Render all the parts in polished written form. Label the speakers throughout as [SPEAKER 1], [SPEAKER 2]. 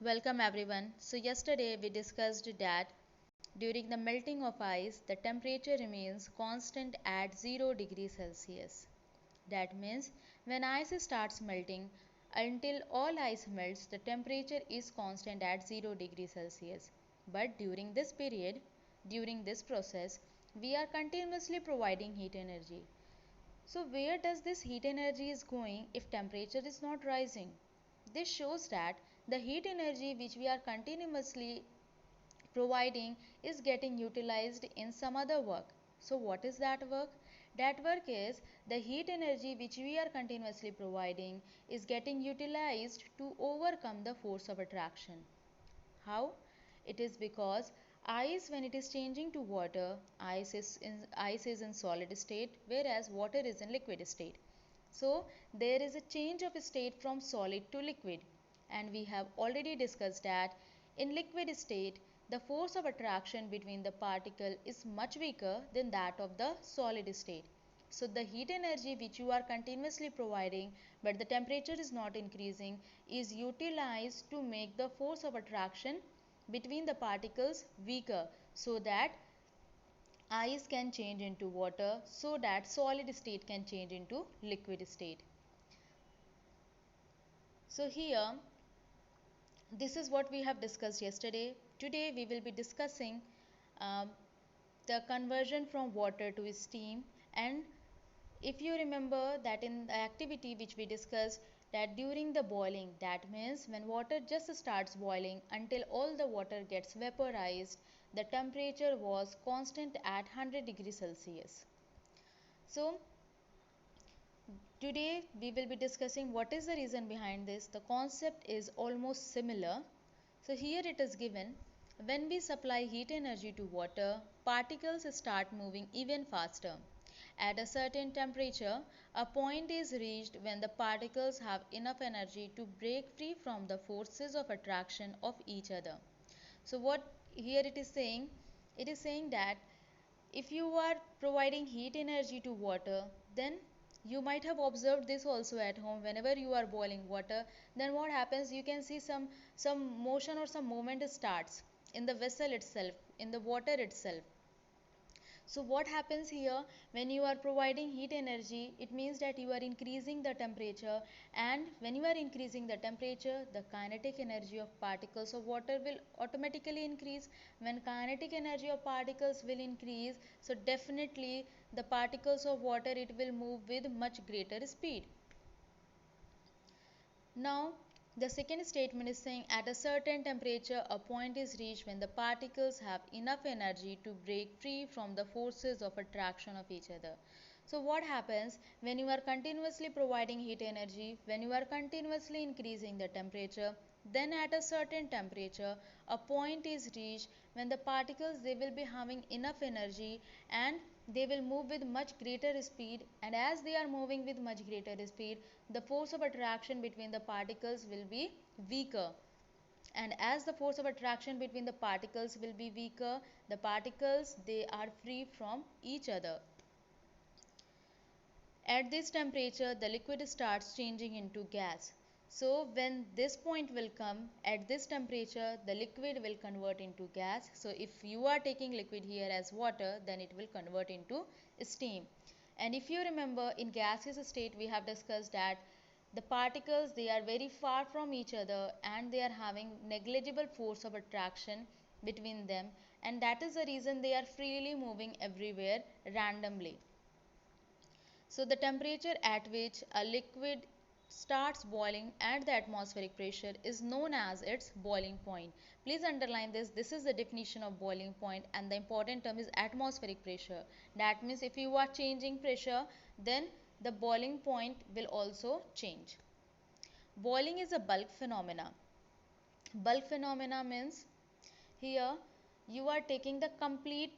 [SPEAKER 1] Welcome everyone. So yesterday we discussed that during the melting of ice, the temperature remains constant at 0 degrees Celsius. That means when ice starts melting, until all ice melts, the temperature is constant at 0 degrees Celsius. But during this period, during this process, we are continuously providing heat energy. So where does this heat energy is going if temperature is not rising? This shows that the heat energy which we are continuously providing is getting utilized in some other work. So what is that work? That work is the heat energy which we are continuously providing is getting utilized to overcome the force of attraction. How? It is because ice, when it is changing to water, ice is in solid state, whereas water is in liquid state. So there is a change of state from solid to liquid, and we have already discussed that in liquid state the force of attraction between the particle is much weaker than that of the solid state. So the heat energy which you are continuously providing but the temperature is not increasing is utilized to make the force of attraction between the particles weaker, so that ice can change into water, so that solid state can change into liquid state. So here, this is what we have discussed yesterday. Today we will be discussing um, the conversion from water to steam. And if you remember that in the activity which we discussed, that during the boiling, that means when water just starts boiling until all the water gets vaporized, the temperature was constant at 100 degrees Celsius. So today we will be discussing what is the reason behind this. The concept is almost similar. So here it is given, when we supply heat energy to water, particles start moving even faster. At a certain temperature, a point is reached when the particles have enough energy to break free from the forces of attraction of each other. So what here it is saying? It is saying that if you are providing heat energy to water, then you might have observed this also at home. Whenever you are boiling water, then what happens, you can see some motion or some movement starts in the vessel itself, in the water itself. So what happens here, when you are providing heat energy, it means that you are increasing the temperature, and when you are increasing the temperature, the kinetic energy of particles of water will automatically increase. When kinetic energy of particles will increase, so definitely the particles of water, it will move with much greater speed. Now, the second statement is saying at a certain temperature, a point is reached when the particles have enough energy to break free from the forces of attraction of each other. So what happens when you are continuously providing heat energy, when you are continuously increasing the temperature, then at a certain temperature, a point is reached when the particles, they will be having enough energy and they will move with much greater speed, and as they are moving with much greater speed, the force of attraction between the particles will be weaker. And as the force of attraction between the particles will be weaker, the particles, they are free from each other. At this temperature, the liquid starts changing into gas. So when this point will come, at this temperature, the liquid will convert into gas. So if you are taking liquid here as water, then it will convert into steam. And if you remember, in gaseous state, we have discussed that the particles, they are very far from each other and they are having negligible force of attraction between them, and that is the reason they are freely moving everywhere randomly. So the temperature at which a liquid starts boiling at the atmospheric pressure is known as its boiling point. Please underline this. This is the definition of boiling point, and the important term is atmospheric pressure. That means if you are changing pressure, then the boiling point will also change. Boiling is a bulk phenomena. Bulk phenomena means here you are taking the complete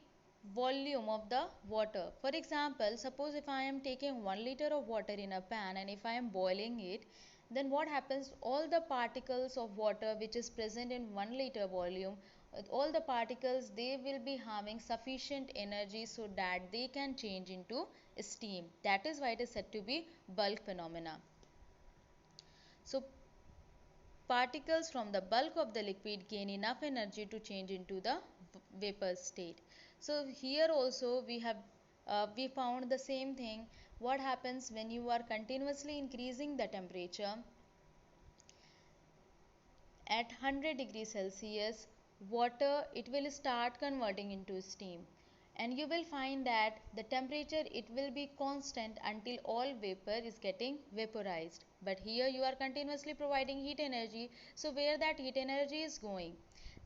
[SPEAKER 1] volume of the water. For example, suppose if I am taking 1 liter of water in a pan and if I am boiling it, then what happens, all the particles of water which is present in 1 liter volume, all the particles, they will be having sufficient energy so that they can change into steam. That is why it is said to be bulk phenomena. So particles from the bulk of the liquid gain enough energy to change into the vapor state. So here also we found the same thing. What happens when you are continuously increasing the temperature at 100 degrees Celsius, water it will start converting into steam, and you will find that the temperature it will be constant until all vapor is getting vaporized. But here you are continuously providing heat energy, so where that heat energy is going?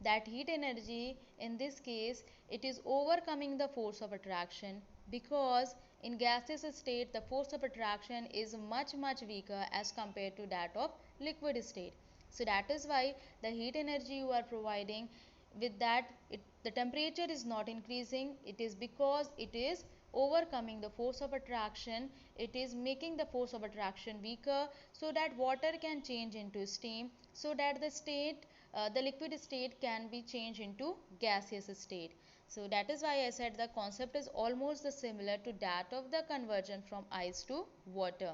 [SPEAKER 1] That heat energy in this case it is overcoming the force of attraction, because in gaseous state the force of attraction is much weaker as compared to that of liquid state. So that is why the heat energy you are providing, with that the temperature is not increasing. It is because it is overcoming the force of attraction. It is making the force of attraction weaker, so that water can change into steam, so that the liquid state can be changed into gaseous state. So that is why I said the concept is almost the similar to that of the conversion from ice to water.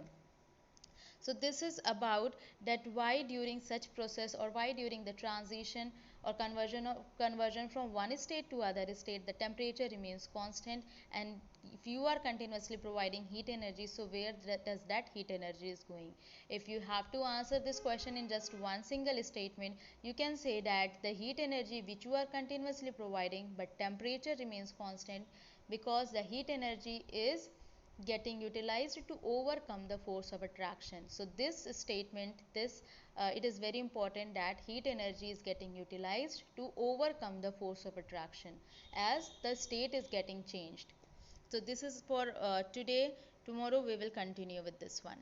[SPEAKER 1] So this is about that why during such process, or why during the transition or conversion from one state to other state, the temperature remains constant. And if you are continuously providing heat energy, so where does that heat energy is going? If you have to answer this question in just one single statement, you can say that the heat energy which you are continuously providing but temperature remains constant, because the heat energy is getting utilized to overcome the force of attraction. So this statement, this it is very important that heat energy is getting utilized to overcome the force of attraction as the state is getting changed. So this is for today. Tomorrow we will continue with this one.